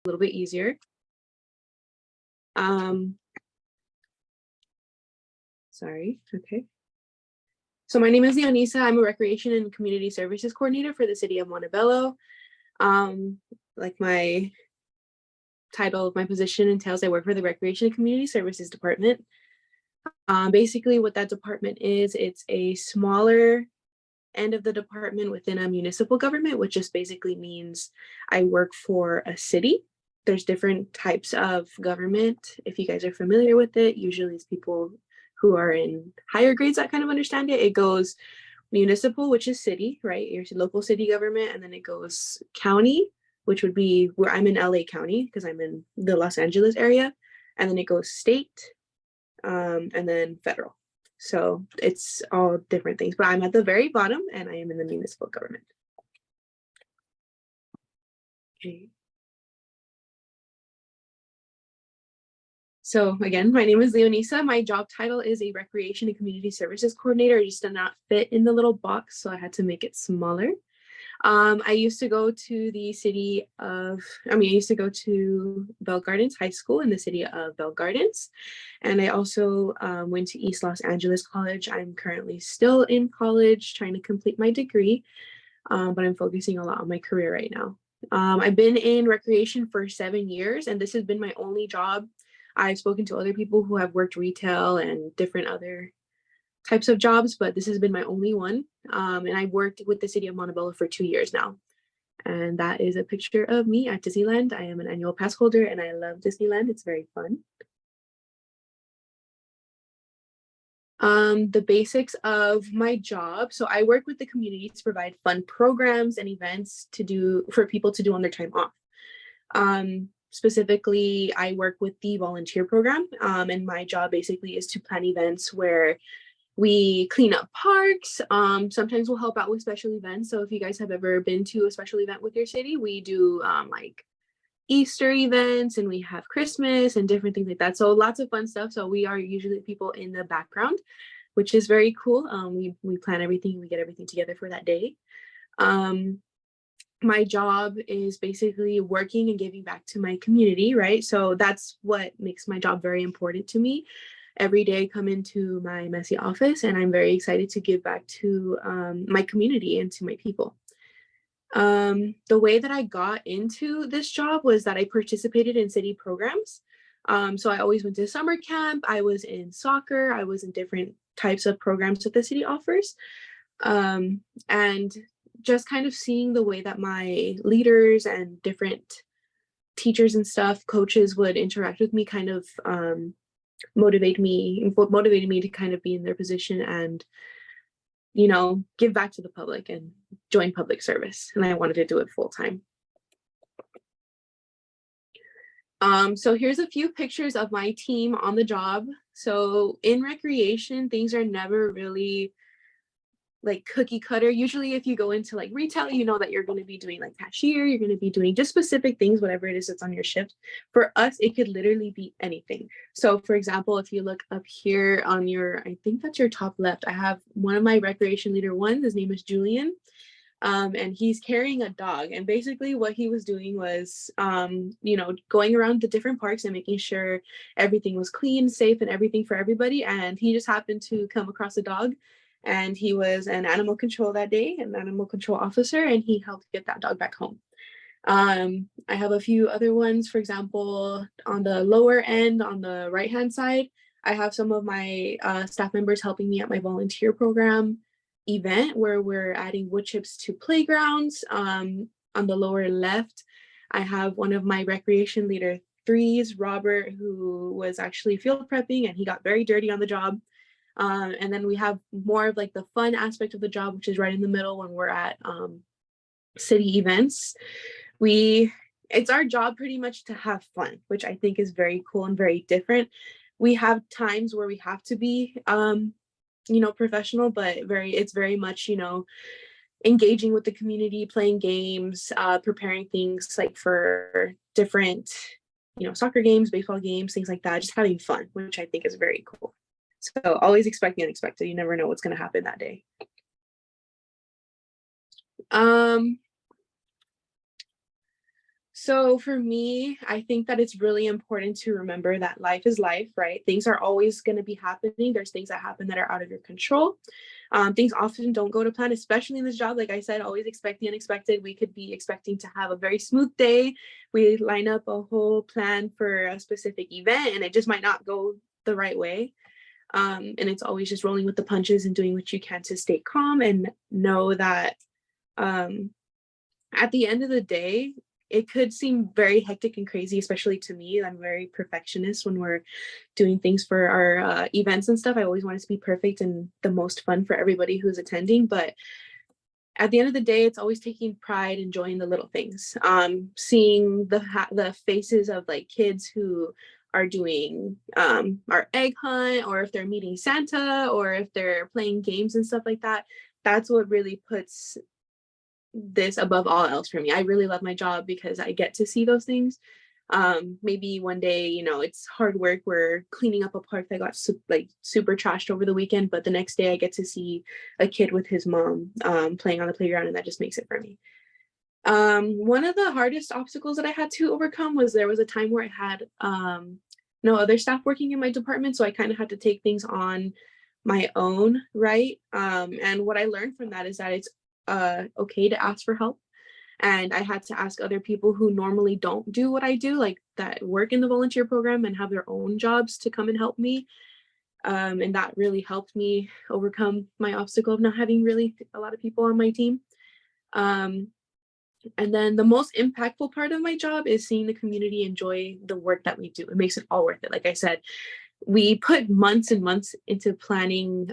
little bit easier. Sorry, okay. So my name is Leonissa. I'm a Recreation and Community Services Coordinator for the City of Montebello. Like my title of my position entails, I work for the Recreation and Community Services Department. Basically what that department is, it's a smaller end of the department within a municipal government, which just basically means I work for a city. There's different types of government. If you guys are familiar with it, usually it's people who are in higher grades that kind of understand it. It goes municipal, which is city, right? Your local city government, and then it goes county, which would be where I'm in LA County because I'm in the Los Angeles area, and then it goes state, and then federal. So it's all different things, but I'm at the very bottom and I am in the municipal government. Okay. So again, my name is Leonissa. My job title is a Recreation and Community Services Coordinator. It just did not fit in the little box, so I had to make it smaller. I used to go to Bell Gardens High School in the city of Bell Gardens. And I also went to East Los Angeles College. I'm currently still in college trying to complete my degree, but I'm focusing a lot on my career right now. I've been in recreation for 7 years, and this has been my only job. I've spoken to other people who have worked retail and different other types of jobs, but this has been my only one. And I worked with the city of Montebello for 2 years now. And that is a picture of me at Disneyland. I am an annual pass holder and I love Disneyland. It's very fun. The basics of my job. So I work with the community to provide fun programs and events for people to do on their time off. Specifically, I work with the volunteer program, and my job basically is to plan events where we clean up parks. Sometimes we'll help out with special events. So if you guys have ever been to a special event with your city, we do like Easter events, and we have Christmas and different things like that. So lots of fun stuff. So we are usually people in the background, which is very cool. We plan everything, we get everything together for that day. My job is basically working and giving back to my community, right? So that's what makes my job very important to me. Every day I come into my messy office and I'm very excited to give back to my community and to my people. The way that I got into this job was that I participated in city programs. So I always went to summer camp, I was in soccer, I was in different types of programs that the city offers. And just kind of seeing the way that my leaders and different teachers and stuff, coaches would interact with me kind of motivated me to kind of be in their position and, you know, give back to the public and join public service. And I wanted to do it full time. So here's a few pictures of my team on the job. So in recreation, things are never really like cookie cutter. Usually if you go into like retail, you know that you're going to be doing like cashier, you're going to be doing just specific things, whatever it is that's on your shift. For us, it could literally be anything. So for example, if you look up here on your, I think that's your top left, I have one of my recreation leader one, his name is Julian. And he's carrying a dog. And basically what he was doing was, you know, going around the different parks and making sure everything was clean, safe, and everything for everybody. And he just happened to come across a dog, and he was an animal control that day, an animal control officer, and he helped get that dog back home. I have a few other ones. For example, on the lower end, on the right-hand side, I have some of my staff members helping me at my volunteer program event where we're adding wood chips to playgrounds. On the lower left, I have one of my recreation leader threes, Robert, who was actually field prepping and he got very dirty on the job. And then we have more of like the fun aspect of the job, which is right in the middle when we're at city events. It's our job pretty much to have fun, which I think is very cool and very different. We have times where we have to be, you know, professional, but it's very much, you know, engaging with the community, playing games, preparing things like for different, you know, soccer games, baseball games, things like that, just having fun, which I think is very cool. So always expect the unexpected. You never know what's going to happen that day. So for me, I think that it's really important to remember that life is life, right? Things are always going to be happening. There's things that happen that are out of your control. Things often don't go to plan, especially in this job. Like I said, always expect the unexpected. We could be expecting to have a very smooth day. We line up a whole plan for a specific event and it just might not go the right way. And it's always just rolling with the punches and doing what you can to stay calm and know that um, at the end of the day, it could seem very hectic and crazy, especially to me. I'm very perfectionist when we're doing things for our events and stuff. I always want it to be perfect and the most fun for everybody who's attending. But at the end of the day, it's always taking pride, enjoying the little things. Seeing the faces of like kids who are doing our egg hunt, or if they're meeting Santa, or if they're playing games and stuff like that. That's what really puts this above all else for me. I really love my job because I get to see those things. Maybe one day, you know, it's hard work. We're cleaning up a park that got super trashed over the weekend, but the next day I get to see a kid with his mom playing on the playground, and that just makes it for me. One of the hardest obstacles that I had to overcome was there was a time where I had no other staff working in my department, so I kind of had to take things on my own, right? And what I learned from that is that it's okay to ask for help. And I had to ask other people who normally don't do what I do, like that work in the volunteer program and have their own jobs, to come and help me. And that really helped me overcome my obstacle of not having really a lot of people on my team. Um, and then the most impactful part of my job is seeing the community enjoy the work that we do. It makes it all worth it. Like I said, we put months and months into planning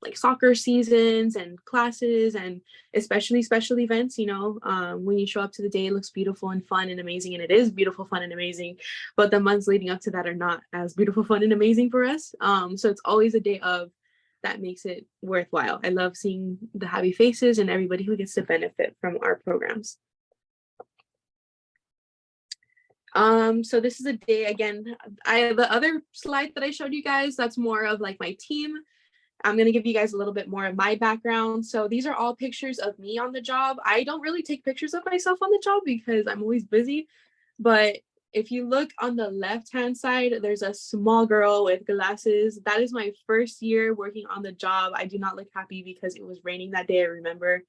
like soccer seasons and classes, and especially special events. You know, when you show up to the day, it looks beautiful and fun and amazing, and it is beautiful, fun, and amazing, but the months leading up to that are not as beautiful, fun, and amazing for us. So it's always a day of that makes it worthwhile. I love seeing the happy faces and everybody who gets to benefit from our programs. So this is a day, again, the other slide that I showed you guys, that's more of like my team. I'm going to give you guys a little bit more of my background. So these are all pictures of me on the job. I don't really take pictures of myself on the job because I'm always busy. But if you look on the left-hand side, there's a small girl with glasses. That is my first year working on the job. I do not look happy because it was raining that day, I remember.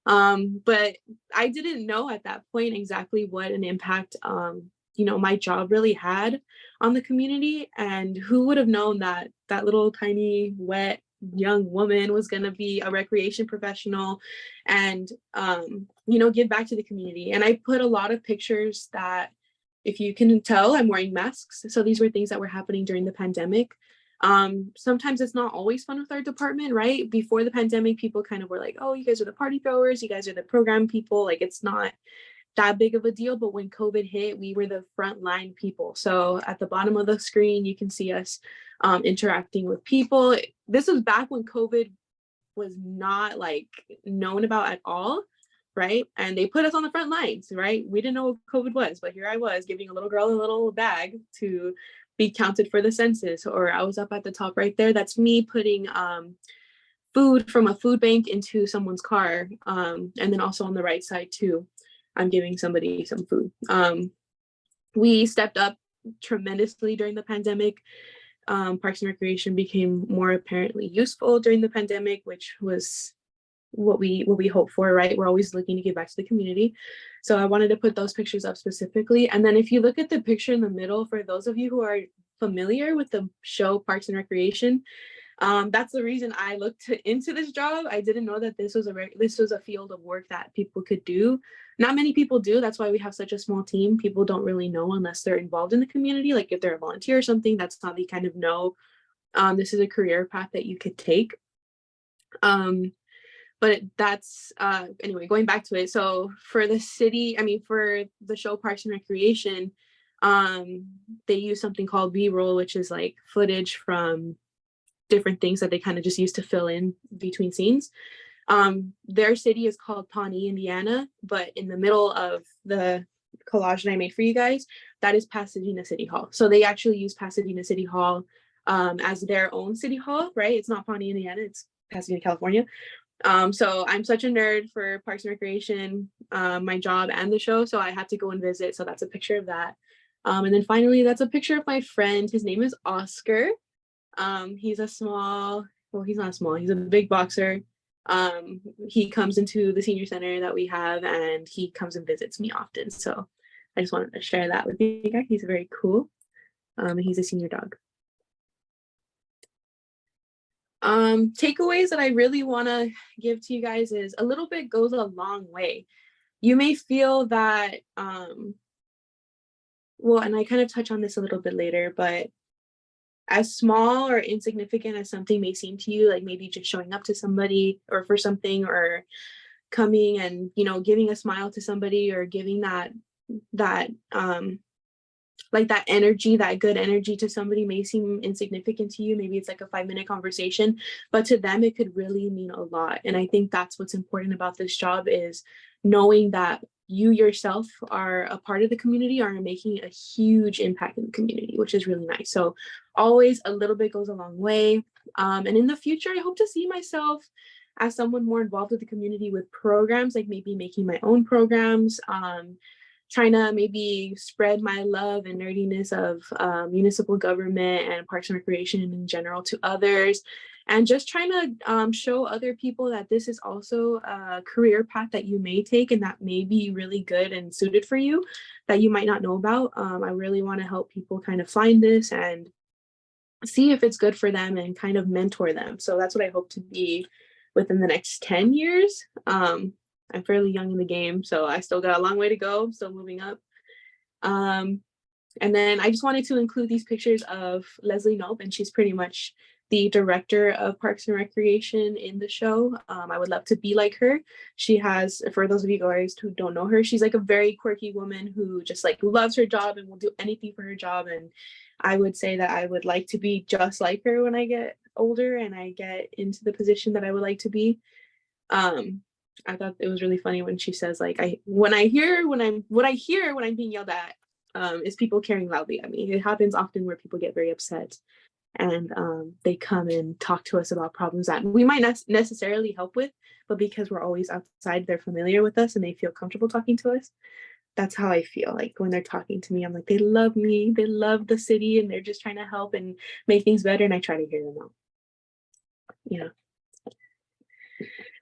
But I didn't know at that point exactly what an impact, you know, my job really had on the community. And who would have known that that little tiny wet young woman was going to be a recreation professional and you know, give back to the community. And I put a lot of pictures that, if you can tell, I'm wearing masks, so these were things that were happening during the pandemic. Sometimes it's not always fun with our department, right? Before the pandemic, people kind of were like, oh, you guys are the party throwers, you guys are the program people, like it's not that big of a deal. But when COVID hit, we were the frontline people. So at the bottom of the screen, you can see us interacting with people. This was back when COVID was not like known about at all, right? And they put us on the front lines, right? We didn't know what COVID was, but here I was giving a little girl a little bag to be counted for the census. Or I was up at the top right there. That's me putting food from a food bank into someone's car. And then also on the right side too, I'm giving somebody some food. We stepped up tremendously during the pandemic. Parks and Recreation became more apparently useful during the pandemic, which was what we hope for, right? We're always looking to give back to the community. So I wanted to put those pictures up specifically. And then if you look at the picture in the middle, for those of you who are familiar with the show Parks and Recreation, that's the reason I looked into this job. I didn't know that this was a field of work that people could do. Not many people do. That's why we have such a small team. People don't really know unless they're involved in the community. Like if they're a volunteer or something, that's how they kind of know this is a career path that you could take. But that's anyway, going back to it. So for the city, I mean, for the show Parks and Recreation, they use something called B-roll, which is like footage from different things that they kind of just use to fill in between scenes. Their city is called Pawnee, Indiana, but in the middle of the collage that I made for you guys, that is Pasadena City Hall. So they actually use Pasadena City Hall as their own city hall, right? It's not Pawnee, Indiana, it's Pasadena, California. So I'm such a nerd for Parks and Recreation, my job and the show. So I had to go and visit. So that's a picture of that. And then finally, that's a picture of my friend. His name is Oscar. He's a small, well, he's not small, he's a big boxer. He comes into the senior center that we have and he comes and visits me often. So I just wanted to share that with you guys. He's very cool. And he's a senior dog. Takeaways that I really want to give to you guys is a little bit goes a long way. You may feel that, well, and I kind of touch on this a little bit later, but as small or insignificant as something may seem to you, like maybe just showing up to somebody or for something, or coming and, you know, giving a smile to somebody, or giving that like that energy, that good energy to somebody may seem insignificant to you. Maybe it's like a 5-minute conversation, but to them it could really mean a lot. And I think that's what's important about this job, is knowing that you yourself are a part of the community, are making a huge impact in the community, which is really nice. So always a little bit goes a long way. And in the future, I hope to see myself as someone more involved with the community, with programs, like maybe making my own programs, trying to maybe spread my love and nerdiness of municipal government and Parks and Recreation in general to others, and just trying to show other people that this is also a career path that you may take and that may be really good and suited for you, that you might not know about. I really want to help people kind of find this and see if it's good for them and kind of mentor them. So that's what I hope to be within the next 10 years. I'm fairly young in the game, so I still got a long way to go. I'm still moving up. And then I just wanted to include these pictures of Leslie Knope, and she's pretty much the director of Parks and Recreation in the show. I would love to be like her. She has, for those of you guys who don't know her, she's like a very quirky woman who just like loves her job and will do anything for her job. And I would say that I would like to be just like her when I get older and I get into the position that I would like to be. I thought it was really funny when she says, like, what I hear when I'm being yelled at is people caring loudly at me. It happens often where people get very upset and they come and talk to us about problems that we might not necessarily help with, but because we're always outside, they're familiar with us and they feel comfortable talking to us. That's how I feel like when they're talking to me. I'm like, they love me, they love the city, and they're just trying to help and make things better. And I try to hear them out. Yeah.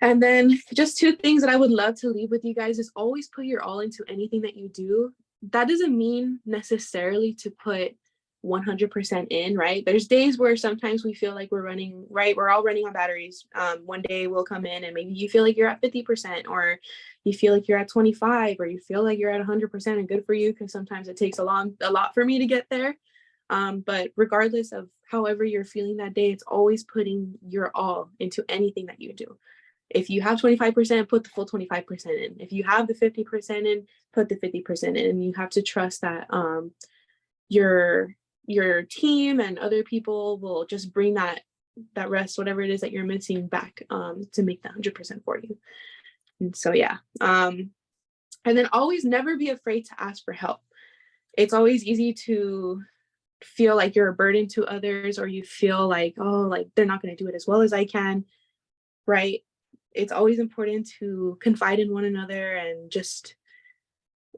And then just 2 things that I would love to leave with you guys is always put your all into anything that you do. That doesn't mean necessarily to put 100% in, right? There's days where sometimes we feel like we're running, right? We're all running on batteries. One day we'll come in and maybe you feel like you're at 50%, or you feel like you're at 25, or you feel like you're at 100%, and good for you, because sometimes it takes a lot for me to get there. But regardless of however you're feeling that day, it's always putting your all into anything that you do. If you have 25%, put the full 25% in. If you have the 50% in, put the 50% in. And you have to trust that your team and other people will just bring that rest, whatever it is that you're missing, back to make the 100% for you. And so yeah. And then always never be afraid to ask for help. It's always easy to feel like you're a burden to others, or you feel like, oh, like they're not going to do it as well as I can, right? It's always important to confide in one another and just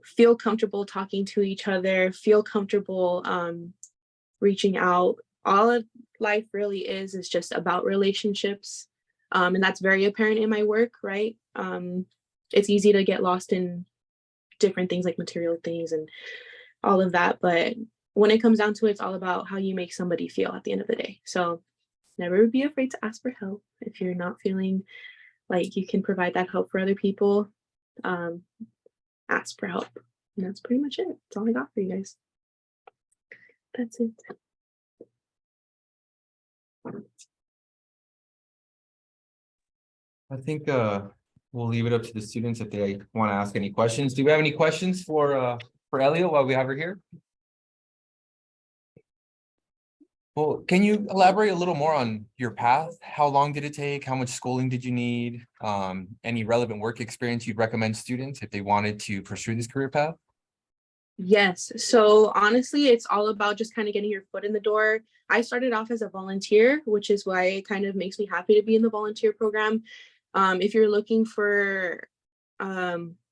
feel comfortable talking to each other, feel comfortable reaching out. All of life really is just about relationships. And that's very apparent in my work, right? It's easy to get lost in different things like material things and all of that. But when it comes down to it, it's all about how you make somebody feel at the end of the day. So never be afraid to ask for help if you're not feeling like you can provide that help for other people. Ask for help. And that's pretty much it. That's all I got for you guys. That's it. I think we'll leave it up to the students if they want to ask any questions. Do we have any questions for Elio while we have her here? Well, can you elaborate a little more on your path? How long did it take? How much schooling did you need? Any relevant work experience you'd recommend students if they wanted to pursue this career path? Yes. So honestly, it's all about just kind of getting your foot in the door. I started off as a volunteer, which is why it kind of makes me happy to be in the volunteer program. If you're looking for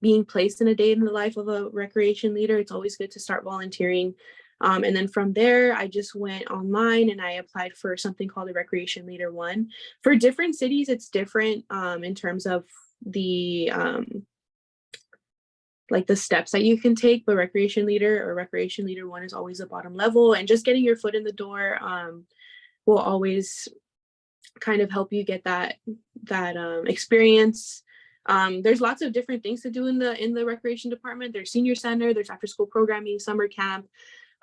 being placed in a day in the life of a recreation leader, it's always good to start volunteering. And then from there, I just went online and I applied for something called the Recreation Leader 1. For different cities, it's different in terms of the like the steps that you can take, but Recreation Leader or Recreation Leader 1 is always the bottom level. And just getting your foot in the door will always kind of help you get that experience. There's lots of different things to do in the recreation department. There's senior center, there's after school programming, summer camp,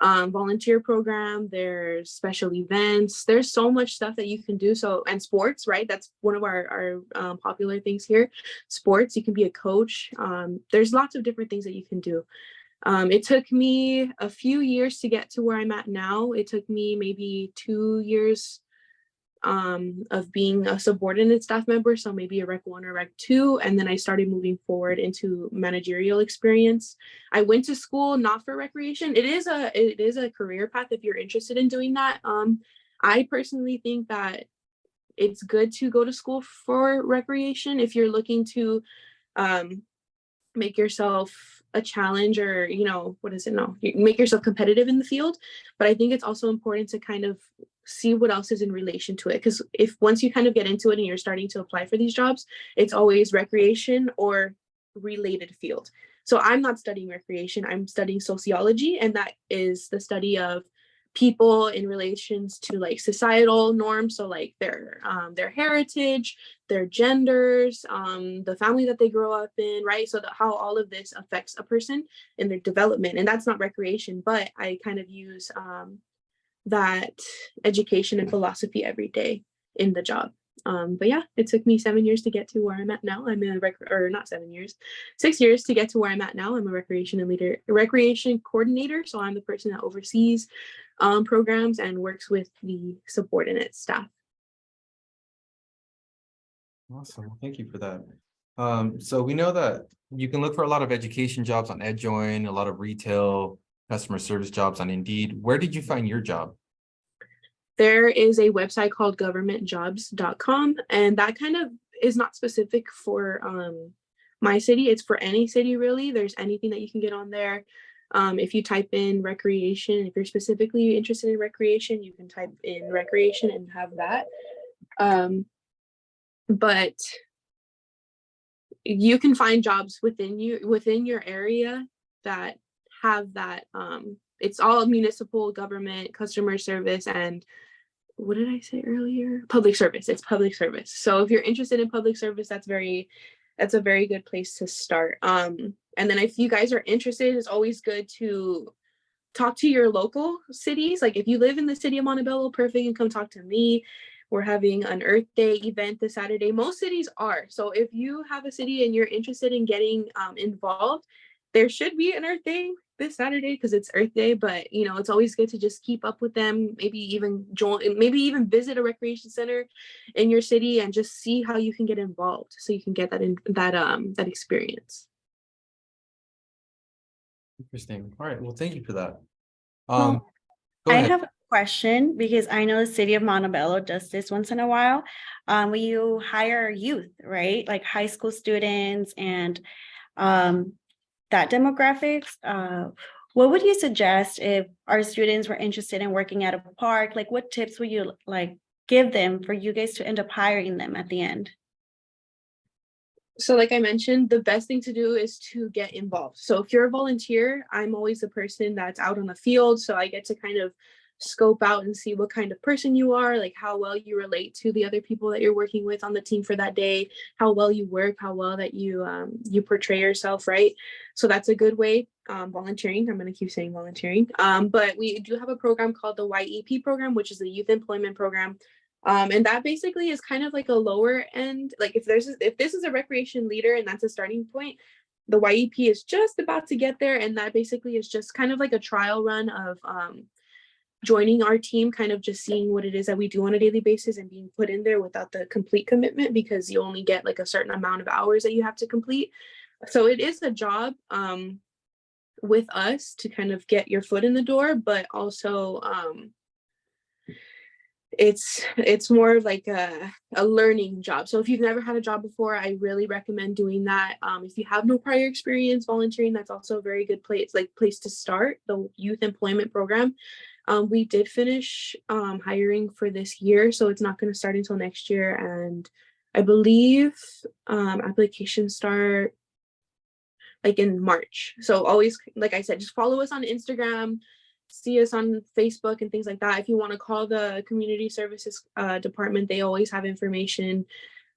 volunteer program, there's special events. There's so much stuff that you can do. So, and sports, right? That's one of our popular things here. Sports, you can be a coach. There's lots of different things that you can do. It took me a few years to get to where I'm at now. It took me maybe 2 years of being a subordinate staff member, so maybe a Rec 1 or Rec 2, and then I started moving forward into managerial experience. I went to school not for recreation. It is a career path if you're interested in doing that. I personally think that it's good to go to school for recreation if you're looking to make yourself a challenge, or make yourself competitive in the field. But I think it's also important to kind of see what else is in relation to it, because if once you kind of get into it and you're starting to apply for these jobs, it's always recreation or related field. So I'm not studying recreation, I'm studying sociology, and that is the study of people in relations to like societal norms, so like their heritage, their genders, the family that they grow up in, right? So that how all of this affects a person in their development. And that's not recreation, but I kind of use that education and philosophy every day in the job. But yeah, it took me 7 years to get to where I'm at now. I'm in or not 7 years, 6 years to get to where I'm at now. I'm a recreation coordinator. So I'm the person that oversees programs and works with the subordinate staff. Awesome. Well, thank you for that. So we know that you can look for a lot of education jobs on EdJoin, a lot of retail, customer service jobs on Indeed. Where did you find your job? There is a website called governmentjobs.com, and that kind of is not specific for my city. It's for any city, really. There's anything that you can get on there. If you type in recreation, if you're specifically interested in recreation, you can type in recreation and have that. But you can find jobs within your area that have that. It's all municipal, government, customer service, and what did I say earlier? Public service. It's public service. So if you're interested in public service, that's a very good place to start. And then if you guys are interested, it's always good to talk to your local cities. Like if you live in the city of Montebello, perfect, and come talk to me. We're having an Earth Day event this Saturday. Most cities are. So if you have a city and you're interested in getting involved, there should be an Earth Day this Saturday because it's Earth Day. But it's always good to just keep up with them. Maybe even visit a recreation center in your city and just see how you can get involved, so you can get that experience. Interesting. All right. Well, thank you for that. Well, Go I ahead. have a question because I know the city of Montebello does this once in a while. When you hire youth, right? Like high school students and that demographics, what would you suggest if our students were interested in working at a park? Like what tips would you like give them for you guys to end up hiring them at the end? So like I mentioned, the best thing to do is to get involved. So if you're a volunteer, I'm always the person that's out on the field. So I get to kind of scope out and see what kind of person you are, like how well you relate to the other people that you're working with on the team for that day, how well you work, how well that you portray yourself, right? So that's a good way. Volunteering, I'm going to keep saying volunteering. But we do have a program called the YEP program, which is the Youth Employment Program. And that basically is kind of like a lower end. Like if this is a recreation leader and that's a starting point, the YEP is just about to get there. And that basically is just kind of like a trial run of joining our team, kind of just seeing what it is that we do on a daily basis and being put in there without the complete commitment, because you only get like a certain amount of hours that you have to complete. So it is a job with us to kind of get your foot in the door, but also it's more of like a learning job. So if you've never had a job before, I really recommend doing that. If you have no prior experience volunteering, that's also a very good place to start the youth employment program. We did finish hiring for this year, so it's not going to start until next year. And I believe applications start like in March. So always, like I said, just follow us on Instagram, see us on Facebook and things like that. If you want to call the community services department, they always have information.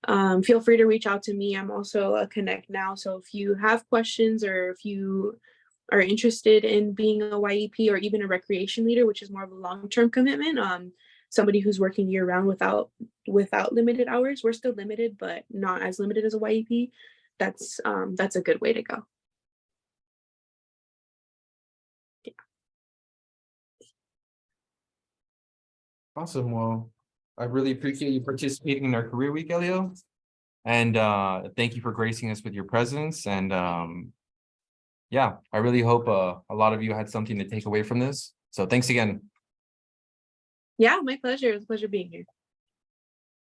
Feel free to reach out to me. I'm also a Connect Now. So if you have questions or if you are interested in being a YEP or even a recreation leader, which is more of a long-term commitment, somebody who's working year round without limited hours. We're still limited, but not as limited as a YEP. That's a good way to go. Awesome. Well, I really appreciate you participating in our career week, Elio. And thank you for gracing us with your presence. And yeah, I really hope a lot of you had something to take away from this. So thanks again. Yeah, my pleasure. It was a pleasure being here.